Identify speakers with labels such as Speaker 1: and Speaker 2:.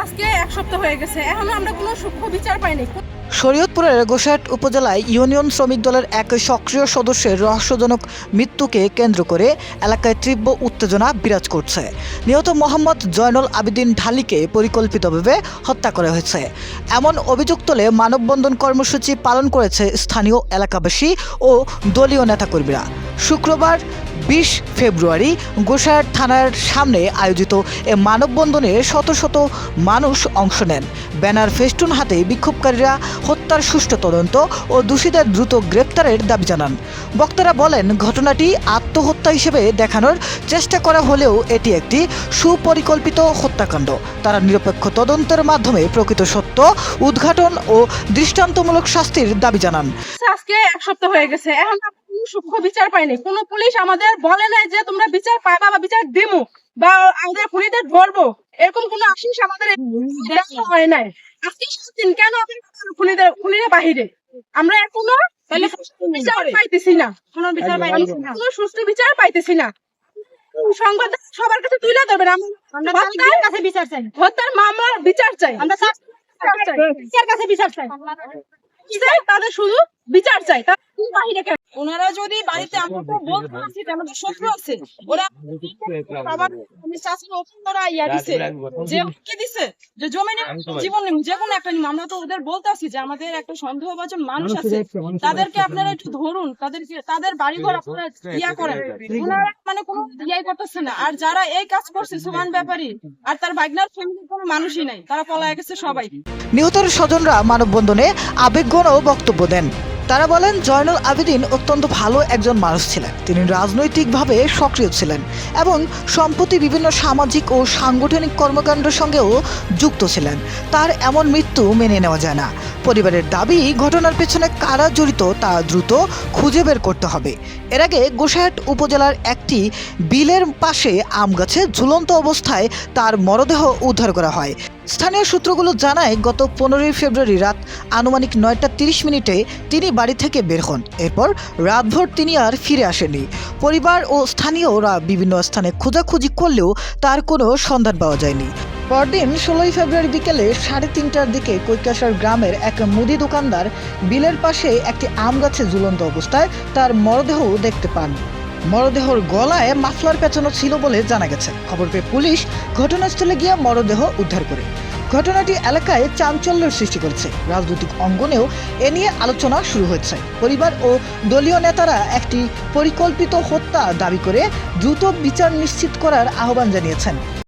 Speaker 1: আজকে এক সপ্তাহ হয়ে গেছে, এখনো আমরা কোনো সূক্ষ্ম বিচার পাইনি।
Speaker 2: শরীয়তপুরের গোসাইট উপজেলায় ইউনিয়ন শ্রমিক দলের এক সক্রিয় সদস্যের রহস্যজনক মৃত্যুকে কেন্দ্র করে এলাকায় তীব্র উত্তেজনা বিরাজ করছে। নিহত মোহাম্মদ জয়নুল আবেদিন ঢালিকে পরিকল্পিতভাবে হত্যা করা হয়েছে এমন অভিযোগ তুলে মানববন্ধন কর্মসূচি পালন করেছে স্থানীয় এলাকাবাসী ও দলীয় নেতাকর্মীরা। শুক্রবার 20 ফেব্রুয়ারি গোসাইট থানার সামনে আয়োজিত এ মানববন্ধনে শত শত মানুষ অংশ নেন। ব্যানার ফেস্টুন হাতে বিক্ষোভকারীরা হত্যার সুষ্ঠু তদন্ত ও দোষীদের দ্রুত গ্রেপ্তারের দাবি জানান। বক্তারা বলেন, ঘটনাটি আত্মহত্যা হিসেবে দেখানোর চেষ্টা করা হলেও এটি একটি সুপরিকল্পিত হত্যাকাণ্ড। তারা নিরপেক্ষ তদন্তের মাধ্যমে প্রকৃত সত্য উদ্ঘাটন ও দৃষ্টান্তমূলক শাস্তির দাবি জানান।
Speaker 1: আজকে এক সপ্তাহ হয়ে গেছে, এখন কোনো সূক্ষ্ম বিচার পাইনি। কোনো পুলিশ আমাদের বলে নাই যে তোমরা বিচার পাবা বা বিচার দিমু বা আমাদের খুনিদের ধরবো, এরকম কোনো আশ্বাস আমাদের দেওয়া হয় নাই। আজকে 7 দিন কেন খুনিরা বাহিরে, আমরা এখনো বিচার পাইতেছি না, কোনো সুষ্ঠু বিচার পাইতেছি না। সংবাদ সবার কাছে তুলে ধরবেন, আমরা কাছে বিচার চাই, হত্যার মামলার বিচার চাই, আমরা কাছে বিচার চাই, তাদের শুধু বিচার চাই।
Speaker 3: ওনারা যদি বাড়িতে, আমরা তো বলতে পারছি যে আমাদের শত্রু আছে, ওরা যে কি দিছে যে জমি জীবন নেই, যে কোনো একটা নিম, আমরা তো ওদের বলতে আসি যে আমাদের একটা সন্দেহভাজন মানুষ আছে, তাদেরকে আপনারা একটু ধরুন, তাদের বাড়িঘর আপনারা ইয়া করেন। ওনারা মানে কোনো ইয়াই করতেছে না। আর যারা এই কাজ করছে, সুমান ব্যাপারী আর তার ভাগনার ফ্যামিলির কোনো মানুষই নাই, তারা পলায় গেছে সবাই।
Speaker 2: নিহতের স্বজনরা মানববন্ধনে আবেগঘন বক্তব্য দেন। তারা বলেন, জয়নুল আবেদিন অত্যন্ত ভালো একজন মানুষ ছিলেন। তিনি রাজনৈতিকভাবে সক্রিয় ছিলেন এবং সম্প্রতি বিভিন্ন সামাজিক ও সাংগঠনিক কর্মকাণ্ডের সঙ্গেও যুক্ত ছিলেন। তার এমন মৃত্যু মেনে নেওয়া যায় না। পরিবারের দাবি, ঘটনার পেছনে কারা জড়িত তা দ্রুত খুঁজে বের করতে হবে। এর আগে গোসাইট উপজেলার একটি বিলের পাশে আম গাছে ঝুলন্ত অবস্থায় তার মরদেহ উদ্ধার করা হয়। স্থানীয় সূত্রগুলো জানায়, গত 15 ফেব্রুয়ারি রাত আনুমানিক 9:30 তিনি বাড়ি থেকে বের হন। এরপর রাতভর তিনি আর ফিরে আসেননি। পরিবার ও স্থানীয়রা বিভিন্ন স্থানে খোঁজাখুঁজি করলেও তার কোনো সন্ধান পাওয়া যায়নি। পরদিন 16 ফেব্রুয়ারি বিকেলে 3:30টার দিকে কৈকাসার গ্রামের এক মুদি দোকানদার বিলের পাশে একটি আম গাছে ঝুলন্ত অবস্থায় তার মরদেহ দেখতে পান। মরদেহর গলায় মাফলার পেঁচানো ছিল বলে জানা গেছে। খবর পেয়ে পুলিশ ঘটনাস্থলে গিয়ে মরদেহ উদ্ধার করে। ঘটনাটি এলাকায় চাঞ্চল্যের সৃষ্টি করেছে। রাজনৈতিক অঙ্গনেও এ নিয়ে আলোচনা শুরু হয়েছে। পরিবার ও দলীয় নেতারা একটি পরিকল্পিত হত্যা দাবি করে দ্রুত বিচার নিশ্চিত করার আহ্বান জানিয়েছেন।